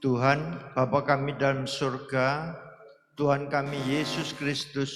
Tuhan, Bapa kami dalam surga, Tuhan kami Yesus Kristus,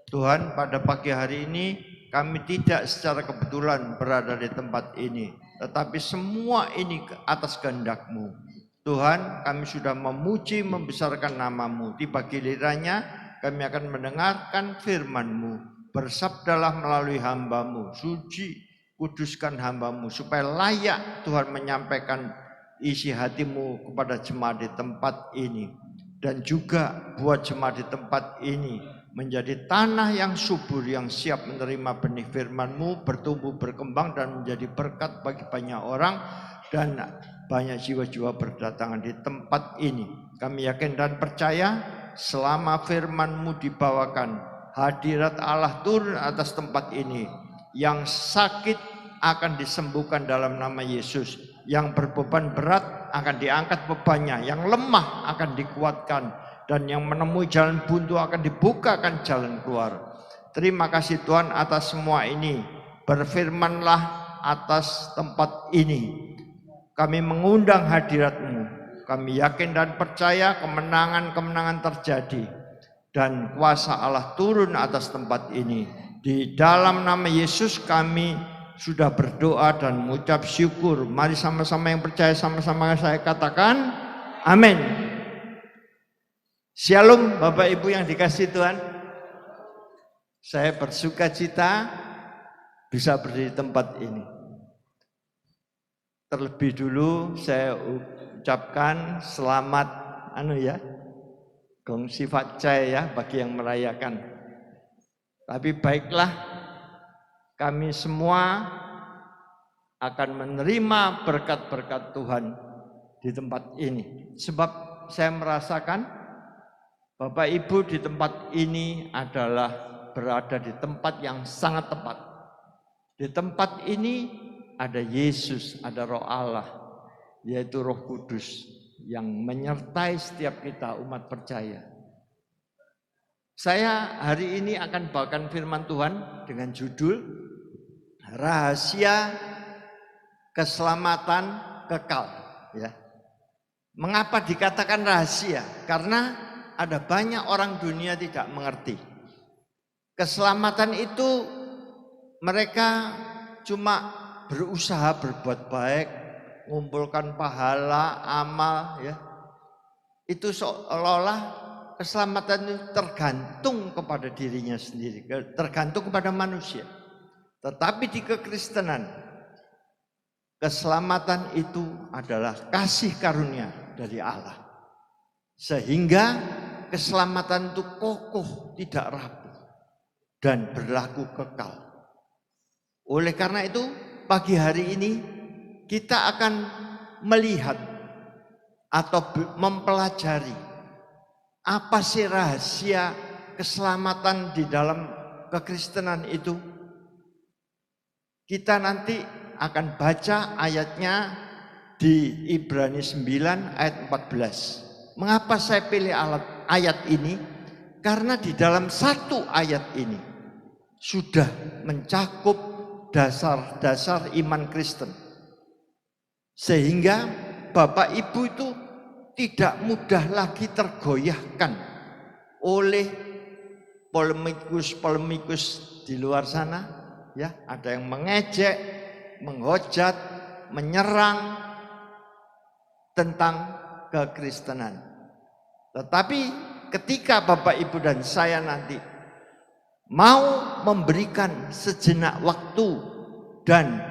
Tuhan, pada pagi hari ini kami tidak secara kebetulan berada di tempat ini, tetapi semua ini atas kehendak-Mu. Tuhan, kami sudah memuji, membesarkan nama-Mu. Tiba gilirannya kami akan mendengarkan firman-Mu. Bersabdalah melalui hamba-Mu, suci, kuduskan hamba-Mu, supaya layak Tuhan menyampaikan isi hati-Mu kepada jemaat di tempat ini. Dan juga buat jemaat di tempat ini menjadi tanah yang subur, yang siap menerima benih firman-Mu, bertumbuh, berkembang, dan menjadi berkat bagi banyak orang, dan banyak jiwa-jiwa berdatangan di tempat ini. Kami yakin dan percaya selama firman-Mu dibawakan, hadirat Allah turun atas tempat ini. Yang sakit akan disembuhkan dalam nama Yesus. Yang berbeban berat akan diangkat bebannya, yang lemah akan dikuatkan, dan yang menemui jalan buntu akan dibukakan jalan keluar. Terima kasih Tuhan atas semua ini. Berfirmanlah atas tempat ini. Kami mengundang hadirat-Mu. Kami yakin dan percaya kemenangan-kemenangan terjadi, dan kuasa Allah turun atas tempat ini. Di dalam nama Yesus kami sudah berdoa dan mengucap syukur. Mari sama-sama yang percaya, sama-sama saya katakan amin. Shalom Bapak Ibu yang dikasihi Tuhan. Saya bersuka cita bisa berdiri di tempat ini. Terlebih dulu saya ucapkan selamat Gong Sifat Cai ya bagi yang merayakan. Tapi baiklah, kami semua akan menerima berkat-berkat Tuhan di tempat ini. Sebab saya merasakan Bapak Ibu di tempat ini adalah berada di tempat yang sangat tepat. Di tempat ini ada Yesus, ada Roh Allah, yaitu Roh Kudus yang menyertai setiap kita umat percaya. Saya hari ini akan bawakan firman Tuhan dengan judul Rahasia Keselamatan Kekal. Ya. Mengapa dikatakan rahasia? Karena ada banyak orang dunia tidak mengerti. Keselamatan itu mereka cuma berusaha berbuat baik, mengumpulkan pahala, amal, ya. Itu seolah-olah keselamatan itu tergantung kepada dirinya sendiri, tergantung kepada manusia. Tetapi di kekristenan, keselamatan itu adalah kasih karunia dari Allah. Sehingga keselamatan itu kokoh, tidak rapuh, dan berlaku kekal. Oleh karena itu, pagi hari ini kita akan melihat atau mempelajari apa sih rahasia keselamatan di dalam kekristenan itu. Kita nanti akan baca ayatnya di Ibrani 9 ayat 14. Mengapa saya pilih ayat ini? Karena di dalam satu ayat ini sudah mencakup dasar-dasar iman Kristen. Sehingga Bapak Ibu itu tidak mudah lagi tergoyahkan oleh polemikus di luar sana. Ya, ada yang mengejek, menghujat, menyerang tentang kekristenan. Tetapi ketika Bapak Ibu dan saya nanti mau memberikan sejenak waktu dan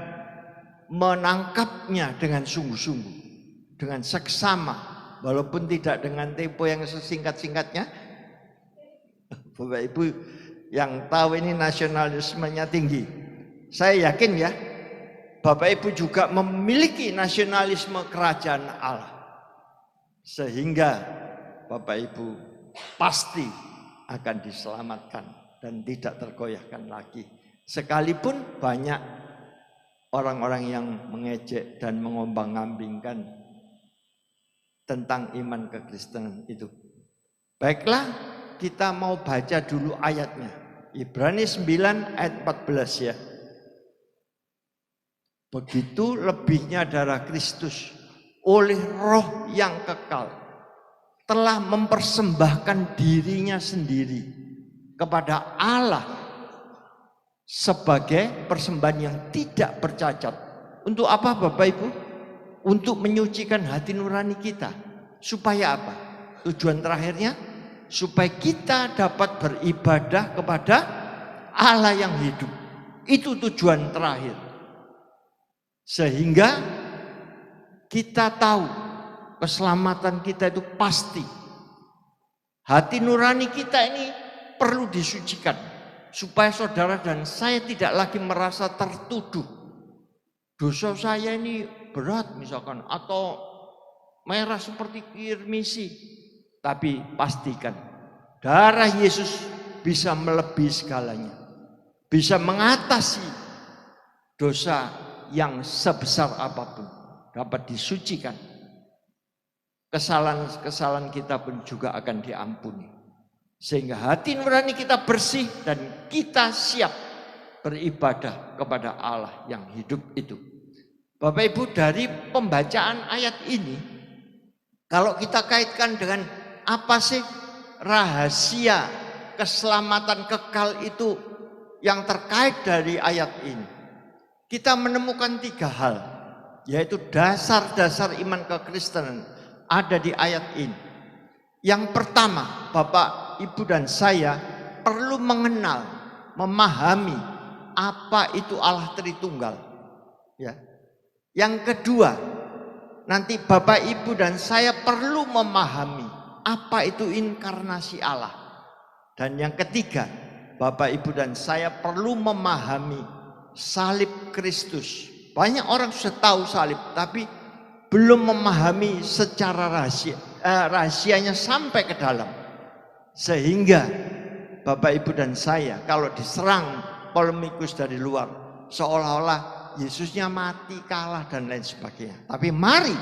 menangkapnya dengan sungguh-sungguh, dengan seksama, walaupun tidak dengan tempo yang sesingkat-singkatnya. Bapak Ibu yang tahu ini nasionalismenya tinggi. Saya yakin ya, Bapak Ibu juga memiliki nasionalisme kerajaan Allah. Sehingga Bapak Ibu pasti akan diselamatkan dan tidak tergoyahkan lagi. Sekalipun banyak orang-orang yang mengejek dan mengombang-ambingkan tentang iman kekristenan itu. Baiklah, kita mau baca dulu ayatnya. Ibrani 9 ayat 14 ya. Begitu lebihnya darah Kristus oleh Roh yang kekal telah mempersembahkan dirinya sendiri kepada Allah sebagai persembahan yang tidak bercacat. Untuk apa Bapak Ibu? Untuk menyucikan hati nurani kita. Supaya apa? Tujuan terakhirnya supaya kita dapat beribadah kepada Allah yang hidup. Itu tujuan terakhir. Sehingga kita tahu keselamatan kita itu pasti. Hati nurani kita ini perlu disucikan supaya saudara dan saya tidak lagi merasa tertuduh. Dosa saya ini berat misalkan atau merah seperti kirmisi. Tapi pastikan darah Yesus bisa melebihi segalanya. Bisa mengatasi dosa yang sebesar apapun. Dapat disucikan. Kesalahan-kesalahan kita pun juga akan diampuni. Sehingga hati nurani kita bersih dan kita siap beribadah kepada Allah yang hidup itu. Bapak Ibu, dari pembacaan ayat ini, kalau kita kaitkan dengan apa sih rahasia keselamatan kekal itu yang terkait dari ayat ini, kita menemukan 3 hal, yaitu dasar-dasar iman kekristenan ada di ayat ini. Yang pertama, Bapak, Ibu dan saya perlu mengenal, memahami apa itu Allah Tritunggal. Ya. Yang kedua, nanti Bapak, Ibu dan saya perlu memahami apa itu inkarnasi Allah. Dan yang ketiga, Bapak, Ibu dan saya perlu memahami salib Kristus. Banyak orang sudah tahu salib, tapi belum memahami secara rahasianya sampai ke dalam. Sehingga Bapak, Ibu dan saya kalau diserang polemikus dari luar, seolah-olah Yesusnya mati, kalah dan lain sebagainya. Tapi mari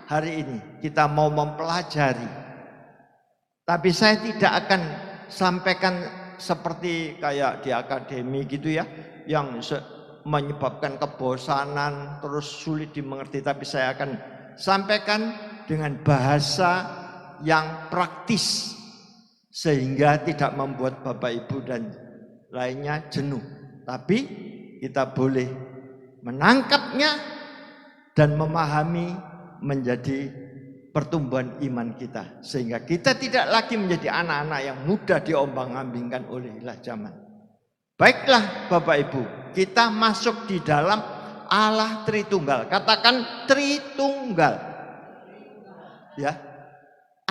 hari ini kita mau mempelajari. Tapi saya tidak akan sampaikan seperti kayak di akademi gitu ya, yang menyebabkan kebosanan terus sulit dimengerti. Tapi saya akan sampaikan dengan bahasa yang praktis sehingga tidak membuat Bapak Ibu dan lainnya jenuh. Tapi kita boleh menangkapnya dan memahami menjadi pertumbuhan iman kita. Sehingga kita tidak lagi menjadi anak-anak yang mudah diombang-ambingkan oleh ilah zaman. Baiklah Bapak Ibu, kita masuk di dalam Allah Tritunggal. Katakan Tritunggal. Ya.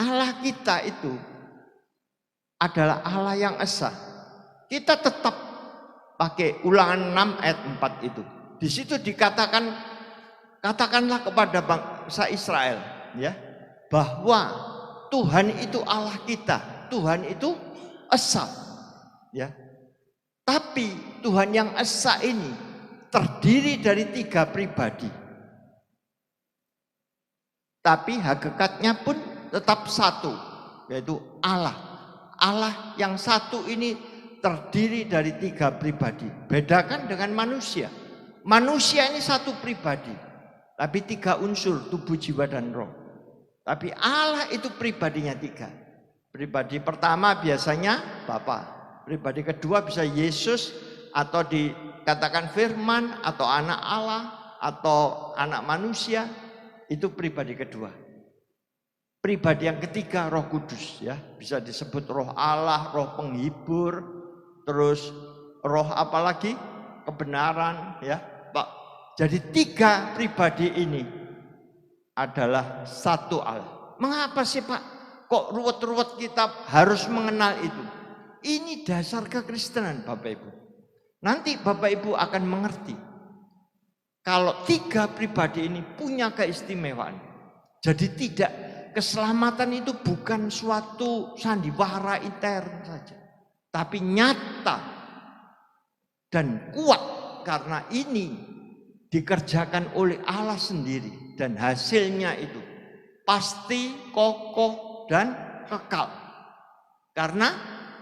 Allah kita itu adalah Allah yang esa. Kita tetap pakai Ulangan 6 ayat 4 itu. Di situ dikatakan, katakanlah kepada bangsa Israel, ya, bahwa Tuhan itu Allah kita, Tuhan itu esa, ya. Tapi Tuhan yang esa ini terdiri dari 3 pribadi. Tapi hakikatnya pun tetap satu, yaitu Allah. Allah yang satu ini terdiri dari 3 pribadi. Bedakan dengan manusia. Manusia ini satu pribadi, tapi 3 unsur, tubuh, jiwa, dan roh. Tapi Allah itu pribadinya 3. Pribadi pertama biasanya Bapa. Pribadi kedua bisa Yesus, atau dikatakan firman, atau anak Allah, atau anak manusia. Itu pribadi kedua. Pribadi yang ketiga Roh Kudus, ya, bisa disebut Roh Allah, Roh penghibur, terus roh apa lagi? Kebenaran, ya, Pak. Jadi 3 pribadi ini adalah satu Allah. Mengapa sih Pak? Kok ruwet-ruwet kita harus mengenal itu? Ini dasar kekristenan Bapak Ibu. Nanti Bapak Ibu akan mengerti. Kalau 3 pribadi ini punya keistimewaan. Jadi tidak, keselamatan itu bukan suatu sandiwara intern saja. Tapi nyata dan kuat karena ini dikerjakan oleh Allah sendiri. Dan hasilnya itu pasti kokoh dan kekal. Karena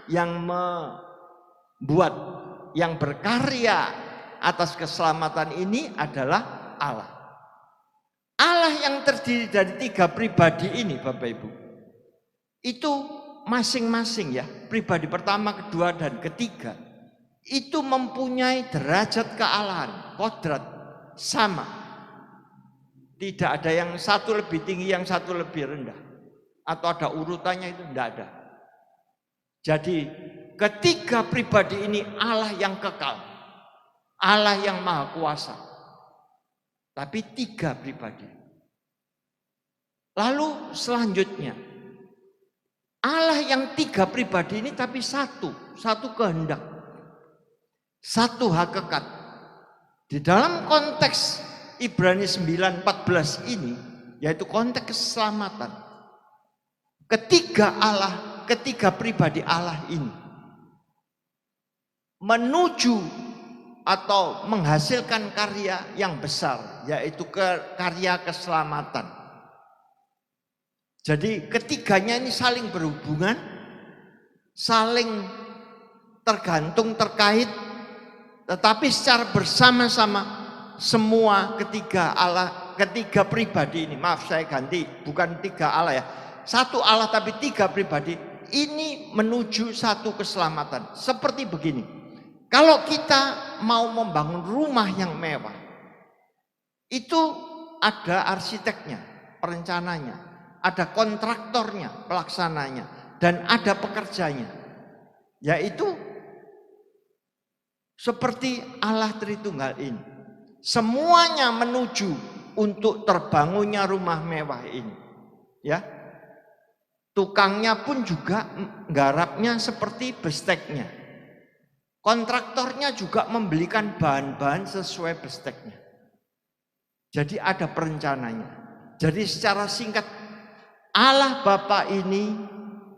yang membuat, yang berkarya atas keselamatan ini adalah Allah. Allah yang terdiri dari 3 pribadi ini Bapak Ibu, itu masing-masing ya, pribadi pertama, kedua, dan ketiga, itu mempunyai derajat kealahan, kodrat sama. Tidak ada yang satu lebih tinggi, yang satu lebih rendah. Atau ada urutannya, itu tidak ada. Jadi ketiga pribadi ini Allah yang kekal, Allah yang maha kuasa. Tapi 3 pribadi. Lalu selanjutnya, Allah yang 3 pribadi ini tapi satu kehendak, satu hakikat. Di dalam konteks Ibrani 9:14 ini, yaitu konteks keselamatan, ketiga pribadi Allah ini menuju atau menghasilkan karya yang besar, yaitu karya keselamatan. Jadi ketiganya ini saling berhubungan, saling tergantung, terkait, tetapi secara bersama-sama semua ketiga pribadi ini, maaf saya ganti, bukan 3 Allah ya, 1 Allah tapi 3 pribadi ini menuju satu keselamatan. Seperti begini, kalau kita mau membangun rumah yang mewah, itu ada arsiteknya, perencananya, ada kontraktornya, pelaksananya, dan ada pekerjanya, yaitu seperti Allah Tritunggal ini. Semuanya menuju untuk terbangunnya rumah mewah ini, ya. Tukangnya pun juga nggarapnya seperti besteknya. Kontraktornya juga membelikan bahan-bahan sesuai besteknya. Jadi ada perencananya. Jadi secara singkat, Allah Bapa ini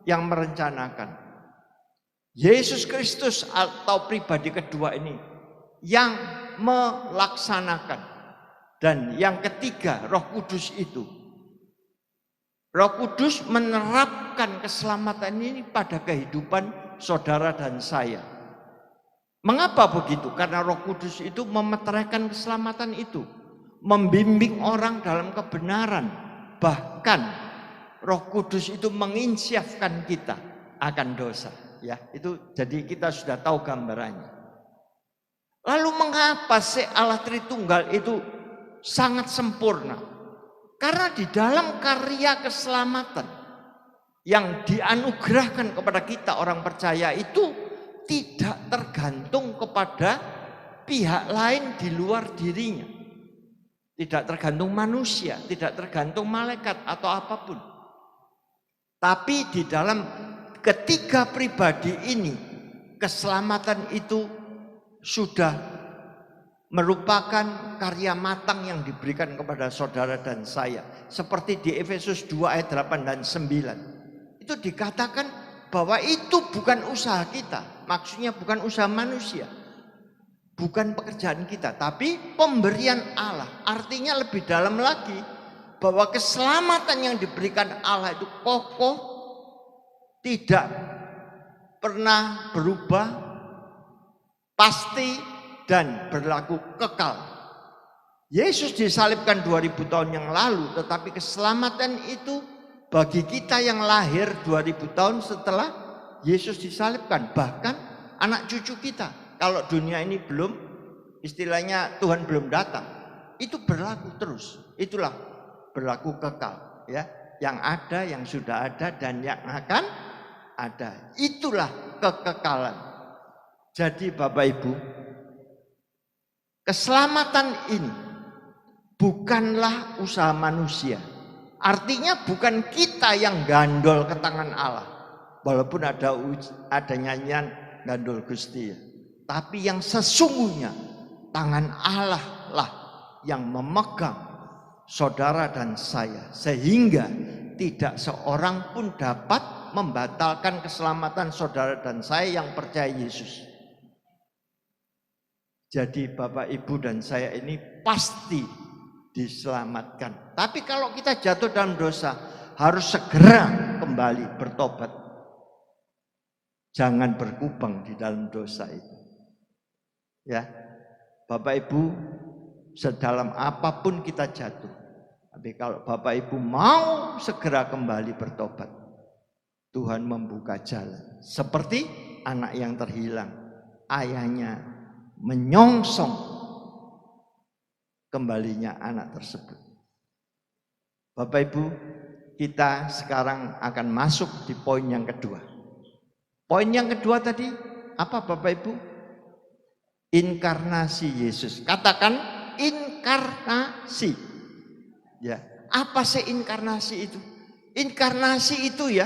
yang merencanakan. Yesus Kristus atau pribadi kedua ini yang melaksanakan. Dan yang ketiga, Roh Kudus itu. Roh Kudus menerapkan keselamatan ini pada kehidupan saudara dan saya. Mengapa begitu? Karena Roh Kudus itu memeteraikan keselamatan itu, membimbing orang dalam kebenaran. Bahkan Roh Kudus itu menginsyafkan kita akan dosa. Ya, itu jadi kita sudah tahu gambarannya. Lalu mengapa sih Allah Tritunggal itu sangat sempurna? Karena di dalam karya keselamatan yang dianugerahkan kepada kita orang percaya itu tidak tergantung kepada pihak lain di luar dirinya. Tidak tergantung manusia, tidak tergantung malaikat atau apapun. Tapi di dalam ketiga pribadi ini, keselamatan itu sudah merupakan karya matang yang diberikan kepada saudara dan saya. Seperti di Efesus 2 ayat 8 dan 9. Itu dikatakan bahwa itu bukan usaha kita. Maksudnya bukan usaha manusia. Bukan pekerjaan kita, tapi pemberian Allah. Artinya lebih dalam lagi, bahwa keselamatan yang diberikan Allah itu kokoh, tidak pernah berubah, pasti, dan berlaku kekal. Yesus disalibkan 2000 tahun yang lalu, tetapi keselamatan itu bagi kita yang lahir 2000 tahun setelah Yesus disalibkan. Bahkan anak cucu kita, kalau dunia ini belum, istilahnya Tuhan belum datang, itu berlaku terus. Itulah berlaku kekal, ya. Yang ada, yang sudah ada, dan yang akan ada. Itulah kekekalan. Jadi Bapak Ibu, keselamatan ini bukanlah usaha manusia. Artinya bukan kita yang gandol ke tangan Allah. Walaupun ada nyanyian gandol Gusti, tapi yang sesungguhnya tangan Allah lah yang memegang saudara dan saya, sehingga tidak seorang pun dapat membatalkan keselamatan saudara dan saya yang percaya Yesus. Jadi Bapak Ibu dan saya ini pasti diselamatkan. Tapi kalau kita jatuh dalam dosa, harus segera kembali bertobat. Jangan berkubang di dalam dosa itu. Ya, Bapak Ibu, sedalam apapun kita jatuh, Tapi kalau Bapak Ibu mau segera kembali bertobat, Tuhan membuka jalan. Seperti anak yang terhilang, ayahnya menyongsong kembalinya anak tersebut. Bapak Ibu, kita sekarang akan masuk di poin yang kedua. Poin yang kedua tadi apa Bapak Ibu? Inkarnasi Yesus. Katakan inkarnasi. Ya, apa sih inkarnasi itu? Inkarnasi itu ya,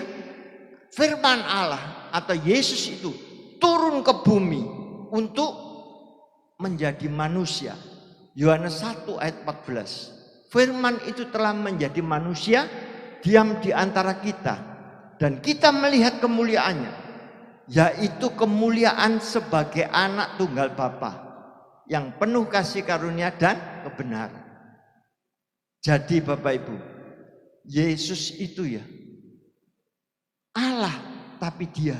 firman Allah atau Yesus itu turun ke bumi untuk menjadi manusia. Yohanes 1 ayat 14. Firman itu telah menjadi manusia, diam di antara kita, dan kita melihat kemuliaannya, yaitu kemuliaan sebagai anak tunggal Bapa yang penuh kasih karunia dan kebenaran. Jadi Bapak Ibu, Yesus itu ya Allah, tapi dia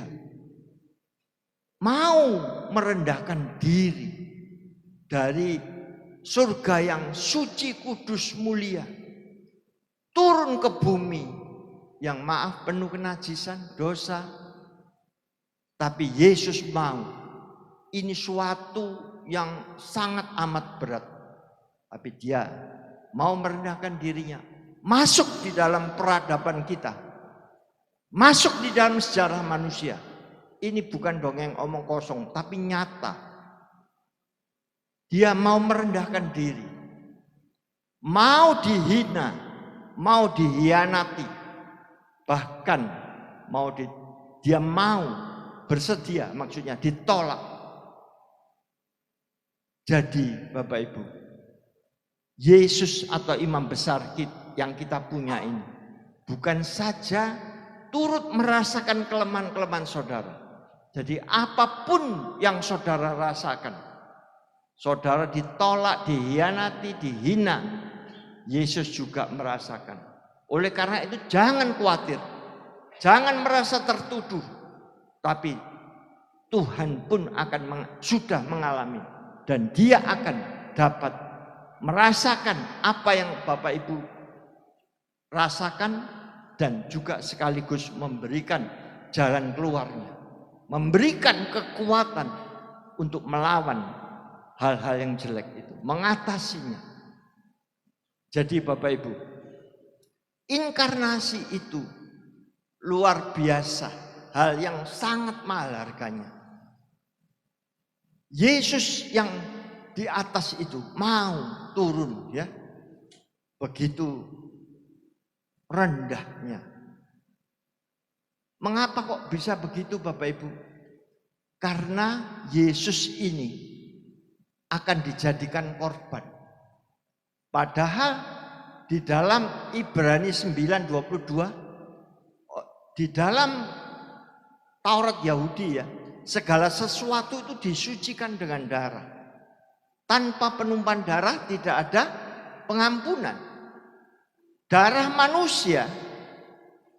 mau merendahkan diri dari surga yang suci, kudus, mulia, turun ke bumi yang maaf penuh kenajisan, dosa. Tapi Yesus mau, ini suatu yang sangat amat berat. Tapi dia mau merendahkan dirinya, masuk di dalam peradaban kita, masuk di dalam sejarah manusia. Ini bukan dongeng omong kosong, tapi nyata. Dia mau merendahkan diri, mau dihina, mau dihianati, bahkan dia mau bersedia, maksudnya ditolak. Jadi Bapak Ibu, Yesus atau imam besar yang kita punya ini bukan saja turut merasakan kelemahan-kelemahan saudara. Jadi apapun yang saudara rasakan, saudara ditolak, dihianati, dihina, Yesus juga merasakan. Oleh karena itu jangan khawatir, jangan merasa tertuduh, tapi Tuhan pun sudah mengalami, dan dia akan dapat merasakan apa yang Bapak Ibu rasakan, dan juga sekaligus memberikan jalan keluarnya, memberikan kekuatan untuk melawan hal-hal yang jelek itu, mengatasinya. Jadi Bapak Ibu, inkarnasi itu luar biasa, hal yang sangat mahal harganya. Yesus yang di atas itu mau turun, ya, begitu rendahnya. Mengapa kok bisa begitu Bapak Ibu? Karena Yesus ini akan dijadikan korban. Padahal di dalam Ibrani 9:22, di dalam Taurat Yahudi ya, segala sesuatu itu disucikan dengan darah. Tanpa penumpahan darah tidak ada pengampunan. Darah manusia,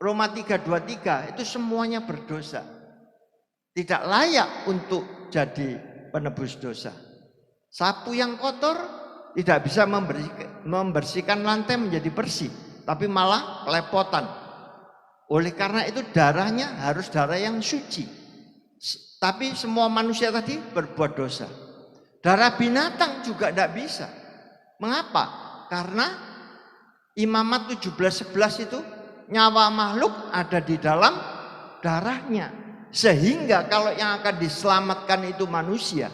Roma 3:23, itu semuanya berdosa, tidak layak untuk jadi penebus dosa. Sapu yang kotor tidak bisa membersihkan lantai menjadi bersih, tapi malah kelepotan. Oleh karena itu darahnya harus darah yang suci. Tapi semua manusia tadi berbuat dosa. Darah binatang juga tidak bisa. Mengapa? Karena Imamat 17:11 itu nyawa makhluk ada di dalam darahnya. Sehingga kalau yang akan diselamatkan itu manusia,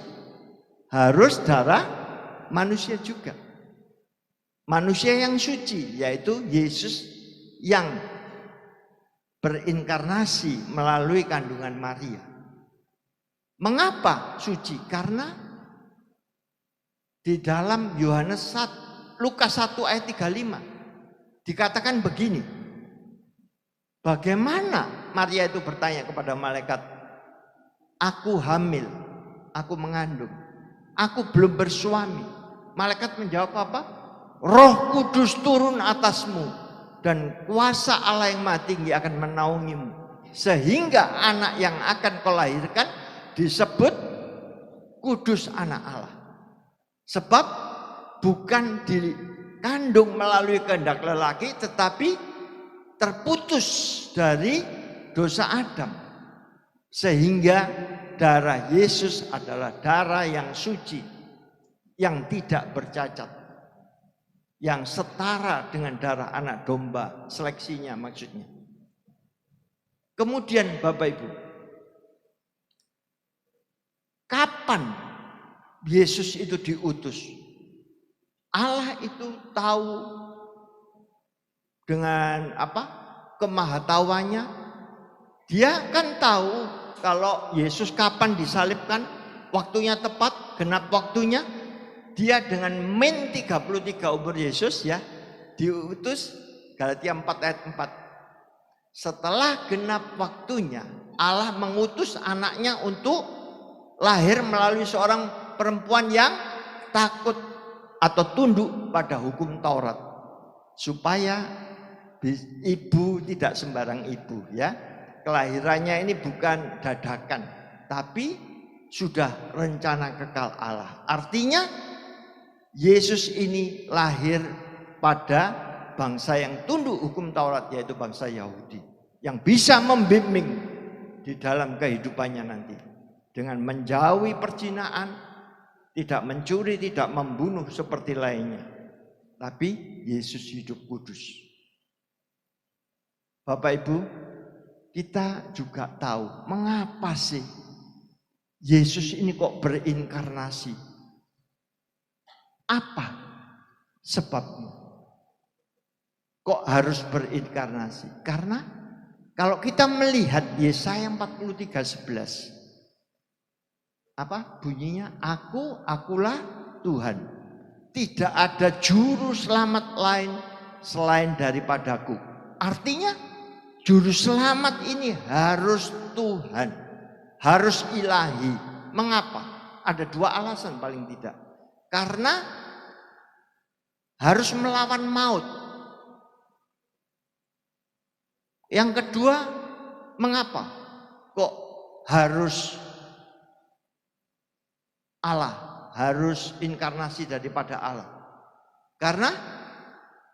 harus darah manusia juga. Manusia yang suci, yaitu Yesus yang berinkarnasi melalui kandungan Maria. Mengapa suci? Karena di dalam Lukas 1 ayat 35 dikatakan begini. Bagaimana Maria itu bertanya kepada malaikat, aku hamil, aku mengandung, aku belum bersuami. Malaikat menjawab apa? Roh Kudus turun atasmu dan kuasa Allah yang Maha Tinggi akan menaungimu, sehingga anak yang akan kau lahirkan disebut Kudus, anak Allah. Sebab bukan dikandung melalui kehendak lelaki tetapi terputus dari dosa Adam. Sehingga darah Yesus adalah darah yang suci, yang tidak bercacat, yang setara dengan darah anak domba, seleksinya maksudnya. Kemudian Bapak Ibu, kapan Yesus itu diutus? Allah itu tahu dengan kemahatauannya. Dia kan tahu kalau Yesus kapan disalibkan, waktunya tepat, genap waktunya. Dia dengan min 33 umur Yesus ya, diutus, Galatia 4 ayat 4. Setelah genap waktunya, Allah mengutus anaknya untuk lahir melalui seorang perempuan yang takut atau tunduk pada hukum Taurat. Supaya ibu tidak sembarang ibu ya. Kelahirannya ini bukan dadakan, tapi sudah rencana kekal Allah. Artinya Yesus ini lahir pada bangsa yang tunduk hukum Taurat, yaitu bangsa Yahudi, yang bisa membimbing di dalam kehidupannya nanti dengan menjauhi perzinaan, tidak mencuri, tidak membunuh seperti lainnya. Tapi Yesus hidup kudus. Bapak Ibu, kita juga tahu mengapa sih Yesus ini kok berinkarnasi? Apa sebabnya? Kok harus berinkarnasi? Karena kalau kita melihat Yesaya 43:11, apa bunyinya? Akulah Tuhan. Tidak ada juru selamat lain selain daripadaku. Artinya juru selamat ini harus Tuhan, harus ilahi. Mengapa? Ada dua alasan paling tidak. Karena harus melawan maut. Yang kedua, mengapa kok harus Allah, harus inkarnasi daripada Allah? Karena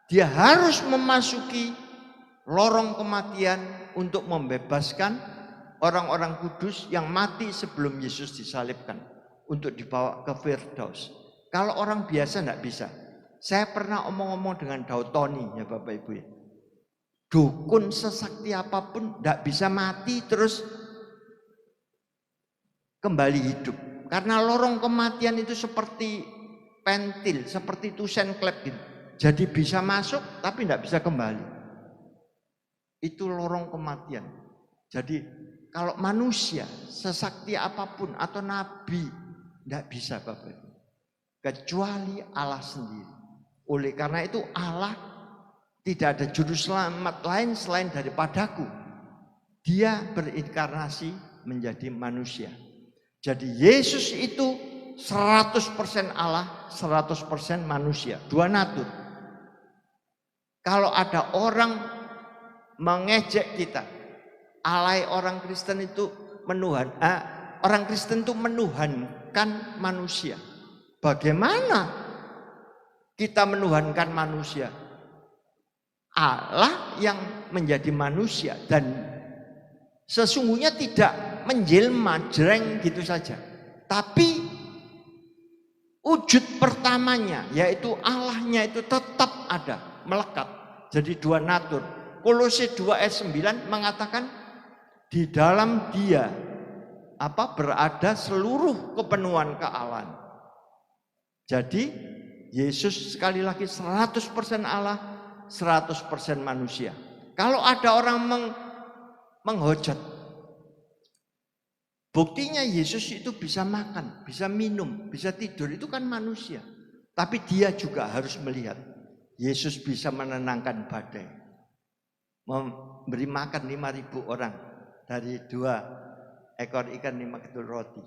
dia harus memasuki lorong kematian untuk membebaskan orang-orang kudus yang mati sebelum Yesus disalibkan untuk dibawa ke Firdaus. Kalau orang biasa tidak bisa. Saya pernah omong-omong dengan Daud Tony ya Bapak Ibu ya. Dukun sesakti apapun tidak bisa mati terus kembali hidup. Karena lorong kematian itu seperti pentil, seperti tusen klep gitu. Jadi bisa masuk tapi tidak bisa kembali. Itu lorong kematian. Jadi kalau manusia sesakti apapun atau nabi tidak bisa Bapak Ibu. Kecuali Allah sendiri. Oleh karena itu Allah tidak ada juru selamat lain selain daripadaku. Dia berinkarnasi menjadi manusia. Jadi Yesus itu 100% Allah, 100% manusia. Dua natur. Kalau ada orang mengejek kita, alay orang Kristen itu orang Kristen itu menuhankan manusia. Bagaimana kita menuhankan manusia? Allah yang menjadi manusia dan sesungguhnya tidak menjelma jreng gitu saja. Tapi wujud pertamanya yaitu Allahnya itu tetap ada, melekat. Jadi dua natur. Kolose 2 ayat 9 mengatakan di dalam dia berada seluruh kepenuhan kealahan. Jadi Yesus sekali lagi 100% Allah, 100% manusia. Kalau ada orang menghujat, buktinya Yesus itu bisa makan, bisa minum, bisa tidur, itu kan manusia. Tapi dia juga harus melihat Yesus bisa menenangkan badai, memberi makan 5.000 orang dari 2 ekor ikan 5 ketul roti,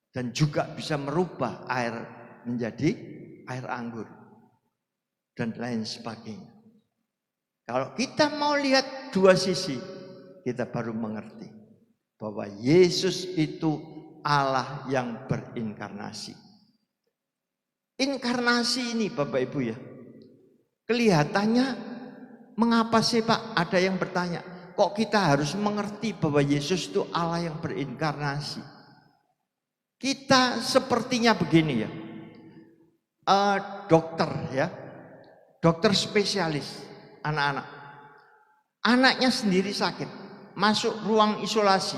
dan juga bisa merubah air menjadi air anggur dan lain sebagainya. Kalau kita mau lihat dua sisi, kita baru mengerti bahwa Yesus itu Allah yang berinkarnasi. Inkarnasi ini Bapak Ibu ya, Kelihatannya, mengapa sih Pak? Ada yang bertanya, kok kita harus mengerti bahwa Yesus itu Allah yang berinkarnasi? Kita sepertinya begini ya, dokter ya, dokter spesialis anak-anak. Anaknya sendiri sakit, masuk ruang isolasi.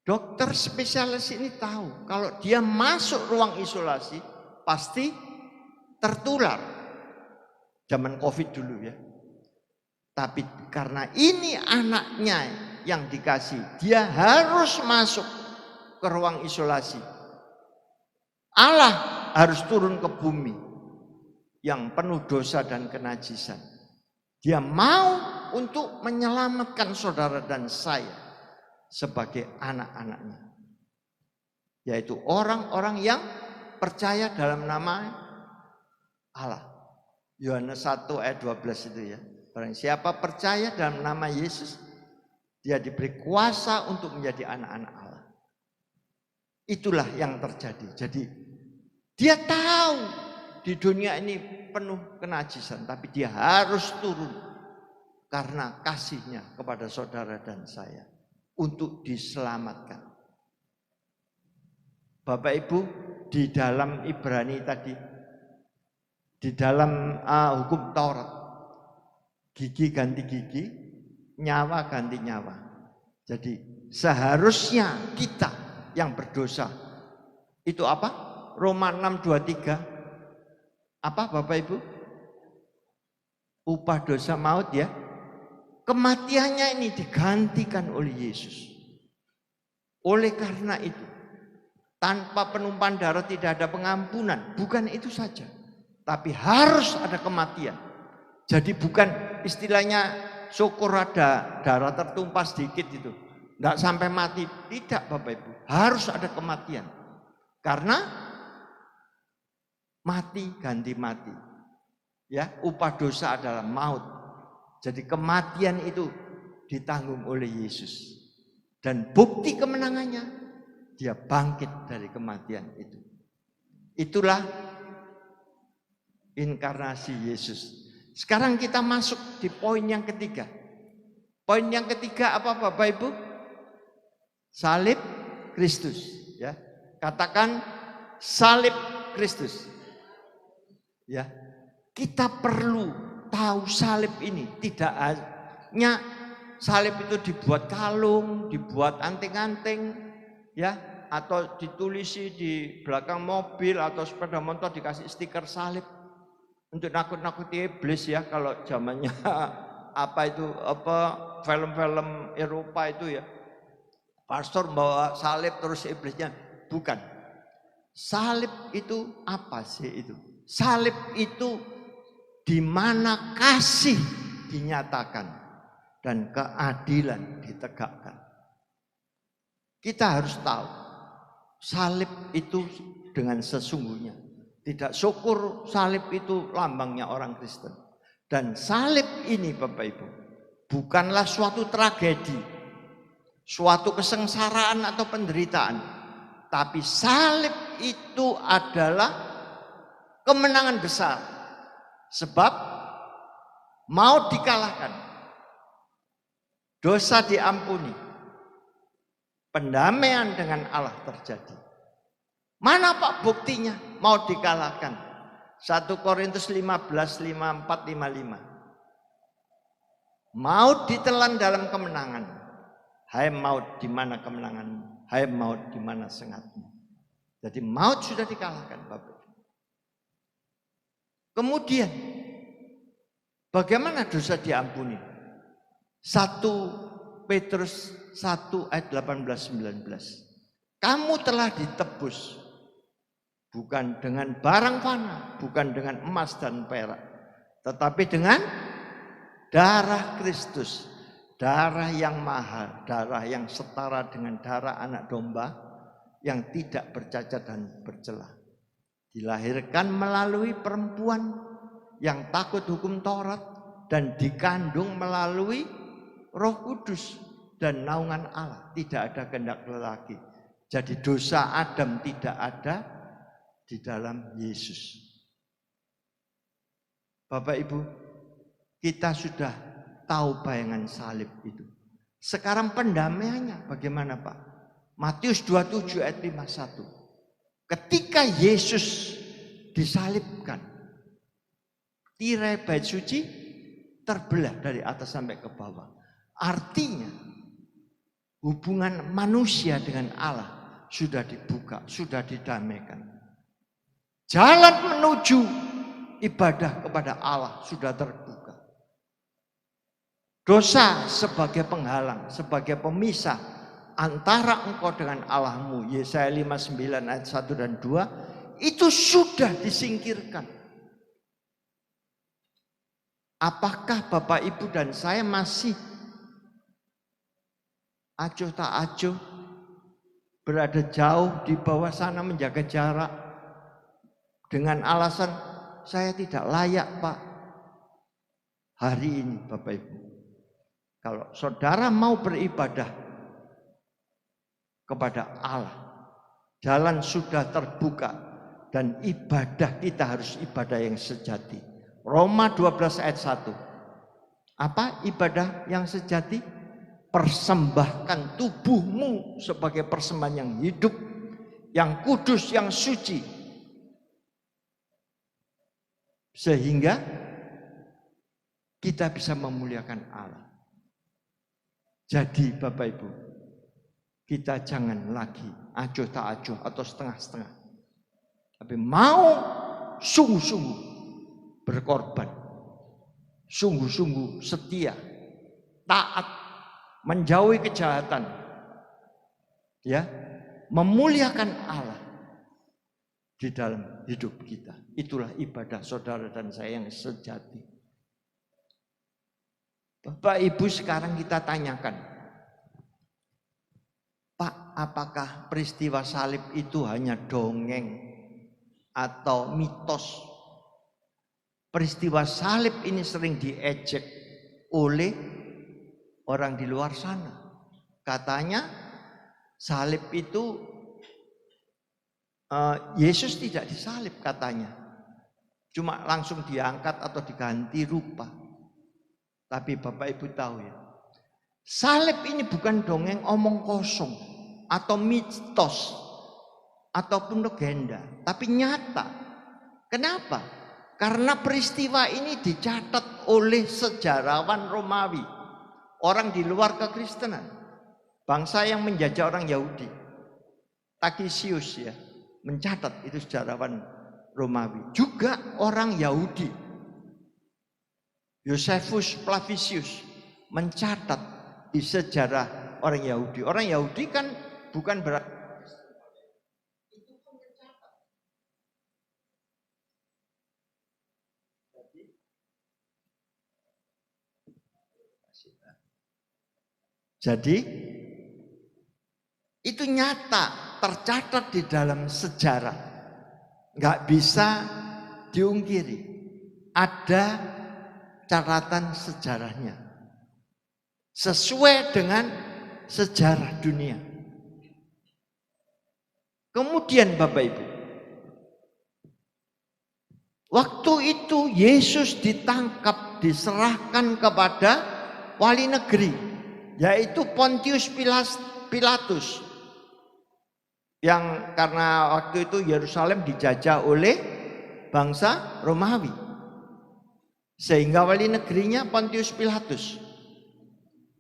Dokter spesialis ini tahu kalau dia masuk ruang isolasi pasti tertular. Zaman COVID dulu ya. Tapi karena ini anaknya yang dikasih, dia harus masuk ke ruang isolasi. Allah harus turun ke bumi yang penuh dosa dan kenajisan. Dia mau untuk menyelamatkan saudara dan saya sebagai anak-anaknya. Yaitu orang-orang yang percaya dalam nama Allah. Yohanes 1 ayat 12 itu ya. Barang siapa percaya dalam nama Yesus, dia diberi kuasa untuk menjadi anak-anak Allah. Itulah yang terjadi. Jadi dia tahu di dunia ini penuh kenajisan, tapi dia harus turun karena kasihnya kepada saudara dan saya untuk diselamatkan. Bapak Ibu, di dalam Ibrani tadi, di dalam hukum Taurat, gigi ganti gigi, nyawa ganti nyawa. Jadi seharusnya kita yang berdosa itu apa? Roma 6:23. Apa Bapak Ibu? Upah dosa maut ya. Kematiannya ini digantikan oleh Yesus. Oleh karena itu, tanpa penumpahan darah tidak ada pengampunan. Bukan itu saja, tapi harus ada kematian. Jadi bukan istilahnya syukur ada darah tertumpah sedikit itu, enggak sampai mati. Tidak Bapak Ibu, harus ada kematian. Karena mati ganti mati. Ya, upah dosa adalah maut. Jadi kematian itu ditanggung oleh Yesus. Dan bukti kemenangannya, dia bangkit dari kematian itu. Itulah inkarnasi Yesus. Sekarang kita masuk di poin yang ketiga. Poin yang ketiga apa Bapak Ibu? Salib Kristus. Ya, katakan salib Kristus. Ya, kita perlu tahu salib ini. Tidak hanya salib itu dibuat kalung, dibuat anting-anting, ya, atau ditulisi di belakang mobil atau sepeda motor dikasih stiker salib untuk nakut-nakuti iblis ya. Kalau zamannya film-film Eropa itu ya, pastor bawa salib terus iblisnya. Bukan. Salib itu apa sih itu? Salib itu di mana kasih dinyatakan dan keadilan ditegakkan. Kita harus tahu salib itu dengan sesungguhnya. Tidak syukur salib itu lambangnya orang Kristen. Dan salib ini Bapak Ibu bukanlah suatu tragedi, suatu kesengsaraan atau penderitaan. Tapi salib itu adalah kemenangan besar. Sebab maut dikalahkan, dosa diampuni, pendamaian dengan Allah terjadi. Mana Pak buktinya maut dikalahkan? 1 Korintus 15:54-55. Maut ditelan dalam kemenangan. Hai maut, di mana kemenanganmu? Hai maut, di mana sengatmu? Jadi maut sudah dikalahkan Bapak. Kemudian bagaimana dosa diampuni? 1 Petrus 1 ayat 18-19. Kamu telah ditebus bukan dengan barang fana, bukan dengan emas dan perak, tetapi dengan darah Kristus, darah yang mahal, darah yang setara dengan darah anak domba yang tidak bercacat dan bercela. Dilahirkan melalui perempuan yang takut hukum Taurat dan dikandung melalui Roh Kudus dan naungan Allah. Tidak ada kehendak lelaki. Jadi dosa Adam tidak ada di dalam Yesus. Bapak Ibu, kita sudah tahu bayangan salib itu. Sekarang pendamaiannya bagaimana Pak? Matius 27 ayat 51. Ketika Yesus disalibkan, tirai bait suci terbelah dari atas sampai ke bawah. Artinya hubungan manusia dengan Allah sudah dibuka, sudah didamaikan. Jalan menuju ibadah kepada Allah sudah terbuka. Dosa sebagai penghalang, sebagai pemisah antara engkau dengan Allahmu, Yesaya 59 ayat 1 dan 2, itu sudah disingkirkan. Apakah Bapak Ibu dan saya masih acuh tak acuh, berada jauh di bawah sana menjaga jarak dengan alasan saya tidak layak Pak? Hari ini Bapak Ibu, kalau saudara mau beribadah kepada Allah, jalan sudah terbuka dan ibadah kita harus ibadah yang sejati. Roma 12 ayat 1. Apa ibadah yang sejati? Persembahkan tubuhmu sebagai persembahan yang hidup, yang kudus, yang suci. Sehingga kita bisa memuliakan Allah. Jadi Bapak Ibu, kita jangan lagi acuh tak acuh atau setengah-setengah. Tapi mau sungguh-sungguh berkorban, sungguh-sungguh setia, taat, menjauhi kejahatan, ya, memuliakan Allah di dalam hidup kita. Itulah ibadah saudara dan saya yang sejati. Bapak Ibu, sekarang kita tanyakan, Pak, apakah peristiwa salib itu hanya dongeng atau mitos? Peristiwa salib ini sering diejek oleh orang di luar sana. Katanya salib itu Yesus tidak disalib katanya. Cuma langsung diangkat atau diganti rupa. Tapi Bapak Ibu tahu ya, salib ini bukan dongeng omong kosong atau mitos ataupun legenda, tapi nyata. Kenapa? Karena peristiwa ini dicatat oleh sejarawan Romawi, orang di luar kekristenan, bangsa yang menjajah orang Yahudi. Tacitus ya, mencatat, itu sejarawan Romawi. Juga orang Yahudi, Josephus Flavius mencatat di sejarah orang Yahudi. Orang Yahudi kan bukan berarti itu pun mencatat. Jadi itu nyata, tercatat di dalam sejarah, nggak bisa diungkiri. Ada catatan sejarahnya sesuai dengan sejarah dunia. Kemudian Bapak Ibu, waktu itu Yesus ditangkap, diserahkan kepada wali negeri, yaitu Pontius Pilatus, yang karena waktu itu Yerusalem dijajah oleh bangsa Romawi. Sehingga wali negerinya Pontius Pilatus.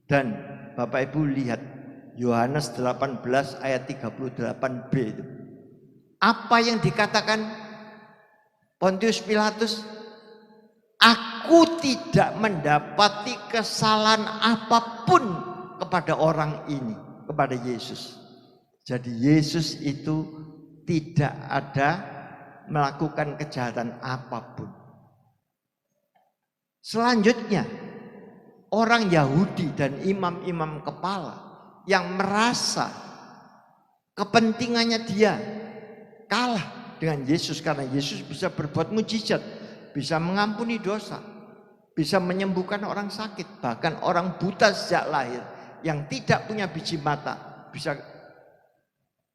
Dan Bapak Ibu lihat Yohanes 18 ayat 38b itu. Apa yang dikatakan Pontius Pilatus? Aku tidak mendapati kesalahan apapun kepada orang ini, kepada Yesus. Jadi Yesus itu tidak ada melakukan kejahatan apapun. Selanjutnya, orang Yahudi dan imam-imam kepala yang merasa kepentingannya dia kalah dengan Yesus karena Yesus bisa berbuat mujizat, bisa mengampuni dosa, bisa menyembuhkan orang sakit, bahkan orang buta sejak lahir yang tidak punya biji mata bisa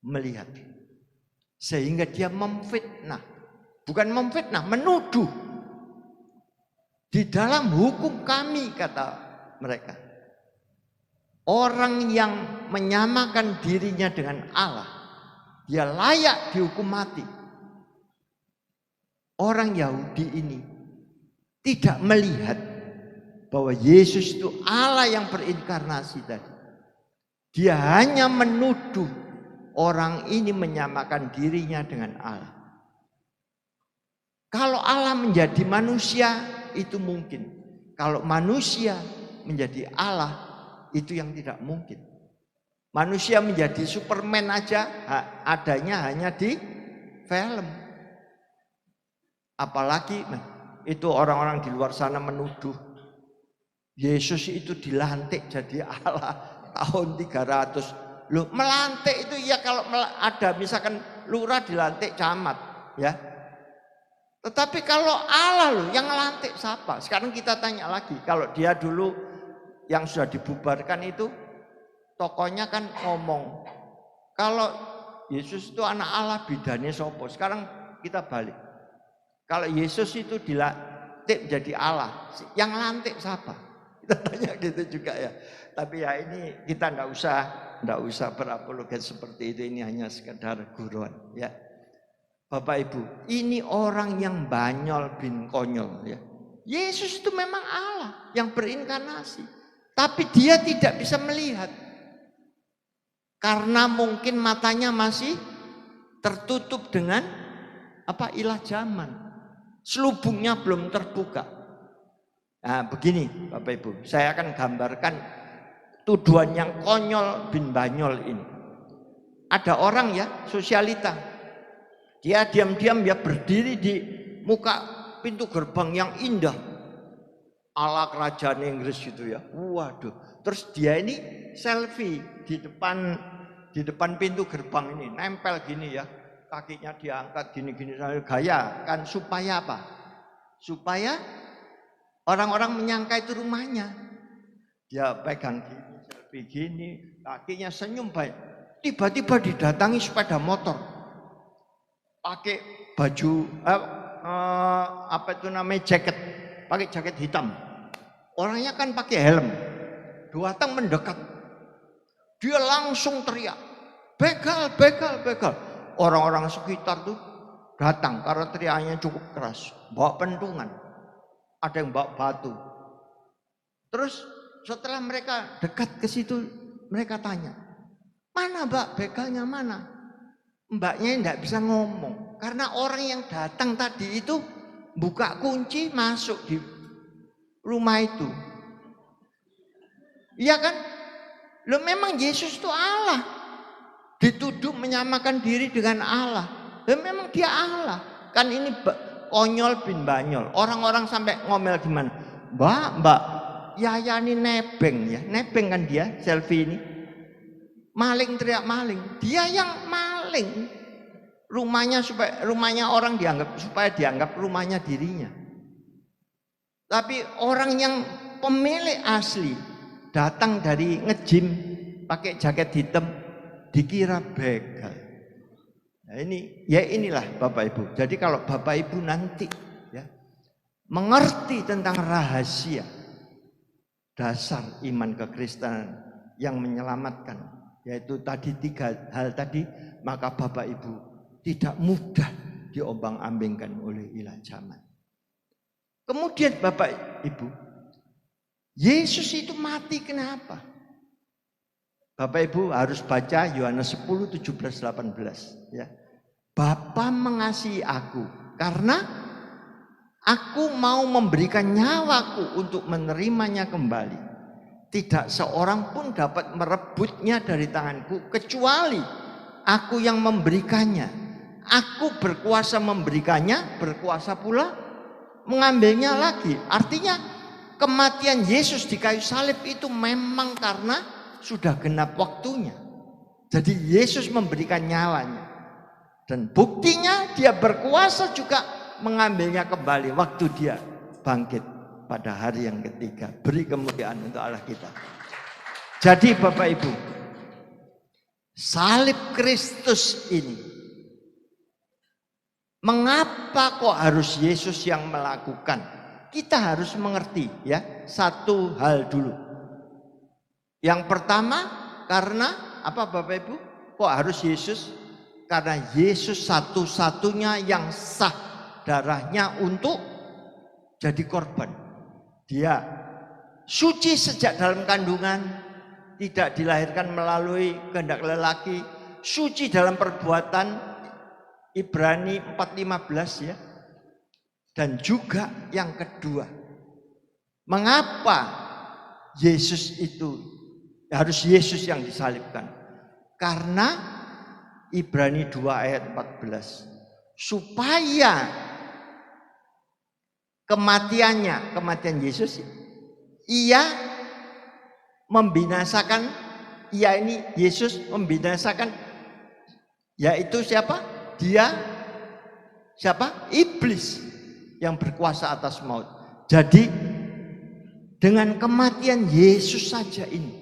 melihat. Sehingga dia memfitnah, bukan memfitnah, menuduh Di dalam hukum kami, kata mereka, orang yang menyamakan dirinya dengan Allah, dia layak dihukum mati. Orang Yahudi ini tidak melihat bahwa Yesus itu Allah yang berinkarnasi tadi. Dia hanya menuduh orang ini menyamakan dirinya dengan Allah. Kalau Allah menjadi manusia itu mungkin. Kalau manusia menjadi Allah itu yang tidak mungkin. Manusia menjadi Superman aja adanya hanya di film. Apalagi itu orang-orang di luar sana menuduh Yesus itu dilantik jadi Allah tahun 300. Loh, melantik itu ya kalau ada misalkan lurah dilantik camat, ya. Tetapi kalau Allah loh yang melantik siapa? Sekarang kita tanya lagi, kalau dia dulu yang sudah dibubarkan itu tokonya kan ngomong kalau Yesus itu anak Allah, bidane sopo. Sekarang kita balik. Kalau Yesus itu dilantik jadi Allah, yang lantik siapa? Kita tanya gitu juga ya. Tapi ya ini kita nggak usah berapologet seperti itu. Ini hanya sekedar guruan ya. Bapak Ibu, ini orang yang banyol bin konyol ya. Yesus itu memang Allah yang berinkarnasi, tapi dia tidak bisa melihat karena mungkin matanya masih tertutup dengan ilah zaman. Selubungnya belum terbuka. Nah begini Bapak Ibu, saya akan gambarkan tuduhan yang konyol bin banyol ini. Ada orang ya, sosialita. Dia diam-diam ya berdiri di muka pintu gerbang yang indah. Ala kerajaan Inggris gitu ya. Waduh, terus dia ini selfie di depan pintu gerbang ini, nempel gini ya. Kakinya diangkat gini-gini gaya kan supaya apa? Supaya orang-orang menyangka itu rumahnya. Dia pegang gini, selfie gini, kakinya senyum baik. Tiba-tiba didatangi sepeda motor. Pakai baju jaket, pakai jaket hitam. Orangnya kan pakai helm. Datang mendekat. Dia langsung teriak, "Begal, begal, begal." Orang-orang sekitar tuh datang karena teriaknya cukup keras, bawa pentungan, ada yang bawa batu. Terus setelah mereka dekat ke situ, mereka tanya, "Mana Mbak, begalnya mana?" Mbaknya tidak bisa ngomong karena orang yang datang tadi itu buka kunci masuk di rumah itu. Iya kan? Loh memang Yesus itu Allah. Dituduh menyamakan diri dengan Allah. Dan memang dia Allah. Kan ini konyol bin banyol. Orang-orang sampai ngomel gimana? Mbak, Yaya ini nebeng ya. Nebeng kan dia selfie ini. Maling, teriak maling. Dia yang maling. Rumahnya orang supaya dianggap rumahnya dirinya. Tapi orang yang pemilik asli datang dari nge-gym pakai jaket hitam dikira begal. Nah inilah Bapak Ibu. Jadi kalau Bapak Ibu nanti ya mengerti tentang rahasia dasar iman kekristenan yang menyelamatkan, yaitu tadi 3 hal tadi, maka Bapak Ibu tidak mudah diombang-ambingkan oleh ilah zaman. Kemudian Bapak Ibu, Yesus itu mati kenapa? Bapak Ibu harus baca Yohanes 10, 17, 18 ya. Bapa mengasihi aku karena aku mau memberikan nyawaku untuk menerimanya kembali. Tidak seorang pun dapat merebutnya dari tanganku kecuali aku yang memberikannya. Aku berkuasa memberikannya, berkuasa pula mengambilnya lagi. Artinya kematian Yesus di kayu salib itu memang karena sudah genap waktunya. Jadi Yesus memberikan nyawanya. Dan buktinya dia berkuasa juga mengambilnya kembali waktu dia bangkit pada hari yang ketiga. Beri kemuliaan untuk Allah kita. Jadi Bapak Ibu, salib Kristus ini, mengapa kok harus Yesus yang melakukan? kita harus mengerti ya satu hal dulu. Yang pertama, karena apa Bapak Ibu? Kok harus Yesus? Karena Yesus satu-satunya yang sah darahnya untuk jadi korban. Dia suci sejak dalam kandungan, tidak dilahirkan melalui kehendak lelaki, suci dalam perbuatan, Ibrani 4:15 ya. Dan juga yang kedua, mengapa Yesus itu harus Yesus yang disalibkan? Karena Ibrani 2:14, supaya kematian Yesus, ia membinasakan, Yesus membinasakan, yaitu siapa? Iblis yang berkuasa atas maut. Jadi dengan kematian Yesus saja ini,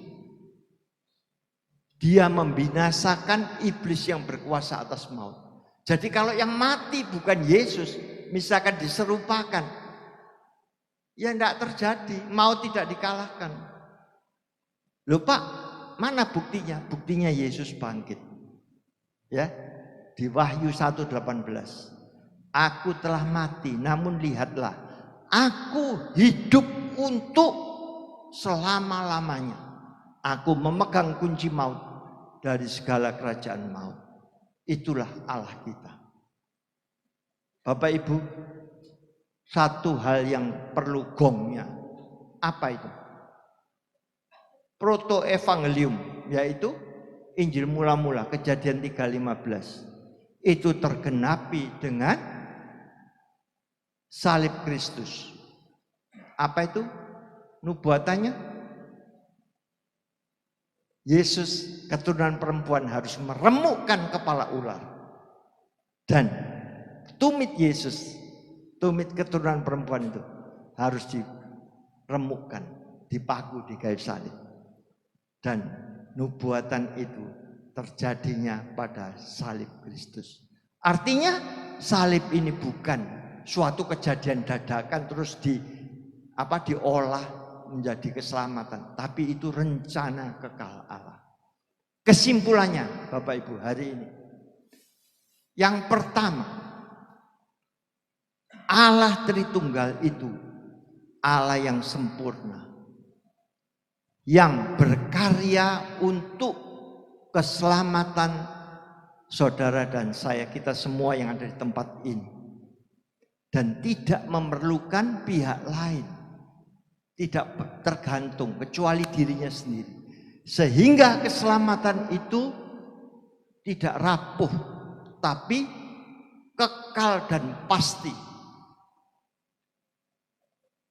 dia membinasakan iblis yang berkuasa atas maut. Jadi kalau yang mati bukan Yesus, misalkan diserupakan, ya tidak terjadi, maut tidak dikalahkan. Loh Pak, mana buktinya? Buktinya Yesus bangkit. Ya, di Wahyu 1:18. Aku telah mati, namun lihatlah, aku hidup untuk selama-lamanya. Aku memegang kunci maut dari segala kerajaan maut. Itulah Allah kita. Bapak Ibu, satu hal yang perlu gongnya, apa itu? Proto-evangelium, yaitu Injil mula-mula, Kejadian 3:15. Itu tergenapi dengan salib Kristus. Apa itu nubuatannya? Yesus keturunan perempuan harus meremukkan kepala ular. Dan tumit Yesus, tumit keturunan perempuan itu harus diremukkan, dipaku di kayu salib. Dan nubuatan itu terjadinya pada salib Kristus. Artinya salib ini bukan suatu kejadian dadakan terus diolah menjadi keselamatan, tapi itu rencana kekal Allah. Kesimpulannya Bapak Ibu hari ini, yang pertama, Allah Tritunggal itu Allah yang sempurna, yang berkarya untuk keselamatan saudara dan saya, kita semua yang ada di tempat ini. Dan tidak memerlukan pihak lain, tidak tergantung kecuali dirinya sendiri, sehingga keselamatan itu tidak rapuh tapi kekal dan pasti.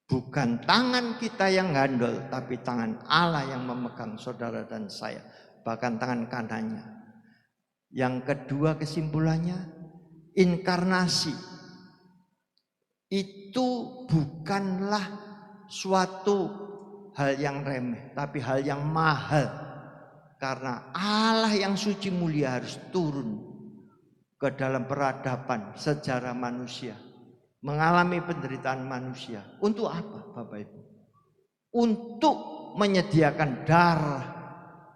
Bukan tangan kita yang gandol, tapi tangan Allah yang memegang saudara dan saya, bahkan tangan kanannya. Yang kedua kesimpulannya, inkarnasi itu bukanlah suatu hal yang remeh, tapi hal yang mahal. Karena Allah yang suci mulia harus turun ke dalam peradaban sejarah manusia, mengalami penderitaan manusia. Untuk apa Bapak Ibu? Untuk menyediakan darah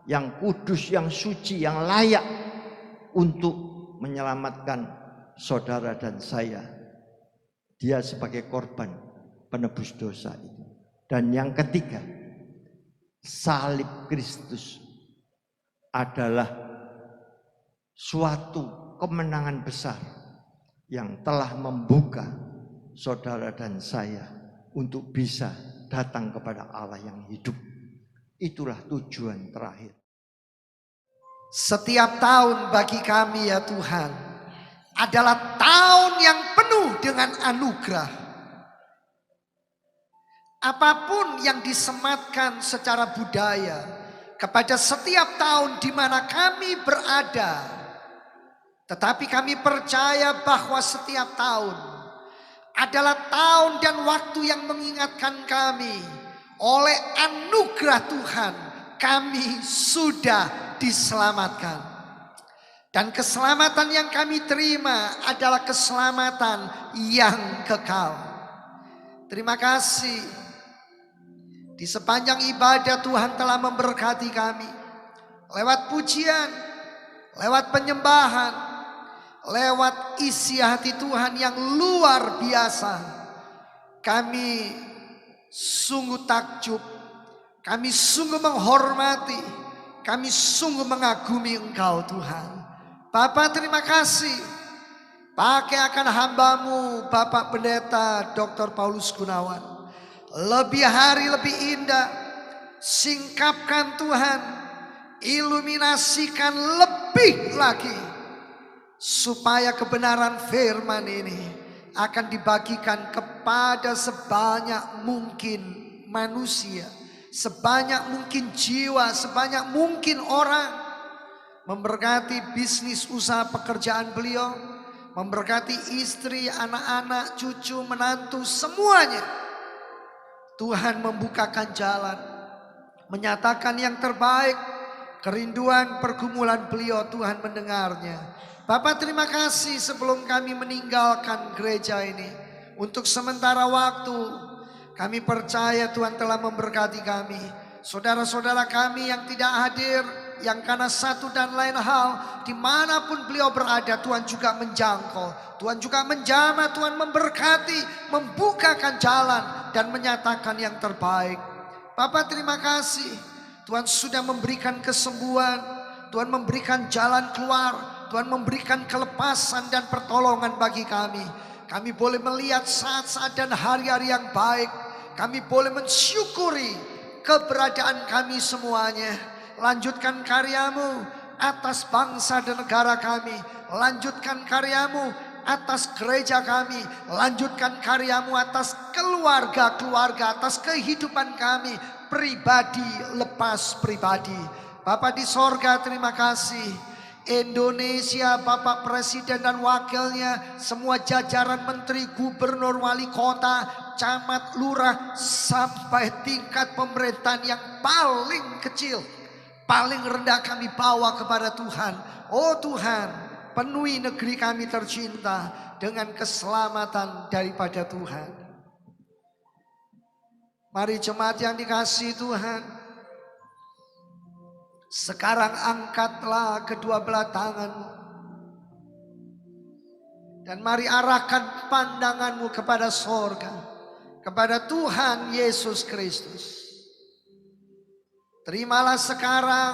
yang kudus, yang suci, yang layak untuk menyelamatkan saudara dan saya. Dia sebagai korban penebus dosa itu. Dan yang ketiga, salib Kristus adalah suatu kemenangan besar yang telah membuka saudara dan saya untuk bisa datang kepada Allah yang hidup. Itulah tujuan terakhir. Setiap tahun bagi kami ya Tuhan adalah tahun yang penuh dengan anugerah. Apapun yang disematkan secara budaya kepada setiap tahun di mana kami berada, tetapi kami percaya bahwa setiap tahun adalah tahun dan waktu yang mengingatkan kami, oleh anugerah Tuhan kami sudah diselamatkan. Dan keselamatan yang kami terima adalah keselamatan yang kekal. Terima kasih. Di sepanjang ibadah Tuhan telah memberkati kami. Lewat pujian, lewat penyembahan, lewat isi hati Tuhan yang luar biasa. Kami sungguh takjub, kami sungguh menghormati, kami sungguh mengagumi Engkau Tuhan. Bapa, terima kasih. Pakai akan hamba-Mu Bapak Pendeta Dr. Paulus Gunawan. Lebih hari lebih indah, singkapkan Tuhan, iluminasikan lebih lagi, supaya kebenaran firman ini akan dibagikan kepada sebanyak mungkin manusia, sebanyak mungkin jiwa, sebanyak mungkin orang. Memberkati bisnis usaha pekerjaan beliau, memberkati istri, anak-anak, cucu, menantu, semuanya. Tuhan membukakan jalan, menyatakan yang terbaik. Kerinduan pergumulan beliau Tuhan mendengarnya. Bapak, terima kasih sebelum kami meninggalkan gereja ini. Untuk sementara waktu kami percaya Tuhan telah memberkati kami. Saudara-saudara kami yang tidak hadir, yang karena satu dan lain hal, dimanapun beliau berada, Tuhan juga menjangkau, Tuhan juga menjamah, Tuhan memberkati, membukakan jalan dan menyatakan yang terbaik. Bapak, terima kasih. Tuhan sudah memberikan kesembuhan, Tuhan memberikan jalan keluar, Tuhan memberikan kelepasan dan pertolongan bagi kami. Kami boleh melihat saat-saat dan hari-hari yang baik. Kami boleh mensyukuri keberadaan kami semuanya. Lanjutkan karya-Mu atas bangsa dan negara kami. Lanjutkan karya-Mu atas gereja kami. Lanjutkan karya-Mu atas keluarga-keluarga, atas kehidupan kami, pribadi lepas pribadi. Bapa di sorga, terima kasih. Indonesia, Bapak Presiden dan wakilnya, semua jajaran menteri, gubernur, wali kota, camat, lurah, sampai tingkat pemerintahan yang paling kecil, paling rendah kami bawa kepada Tuhan. Oh Tuhan, penuhi negeri kami tercinta dengan keselamatan daripada Tuhan. Mari jemaat yang dikasihi Tuhan, sekarang angkatlah kedua belah tanganmu dan mari arahkan pandanganmu kepada sorga, kepada Tuhan Yesus Kristus. Terimalah sekarang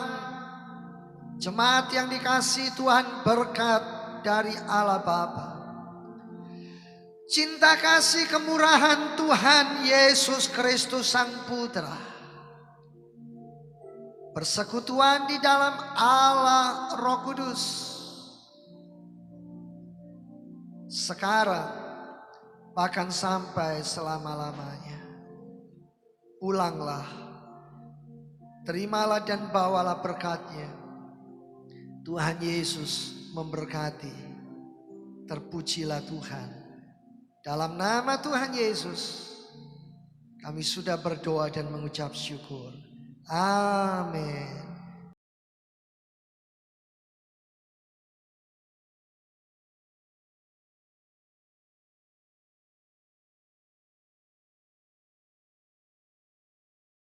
jemaat yang dikasihi Tuhan berkat dari Allah Bapa, cinta kasih kemurahan Tuhan Yesus Kristus Sang Putra, persekutuan di dalam Allah Roh Kudus, sekarang bahkan sampai selama-lamanya. Pulanglah, terimalah dan bawalah berkat-Nya. Tuhan Yesus memberkati. Terpujilah Tuhan. Dalam nama Tuhan Yesus kami sudah berdoa dan mengucap syukur. Amin.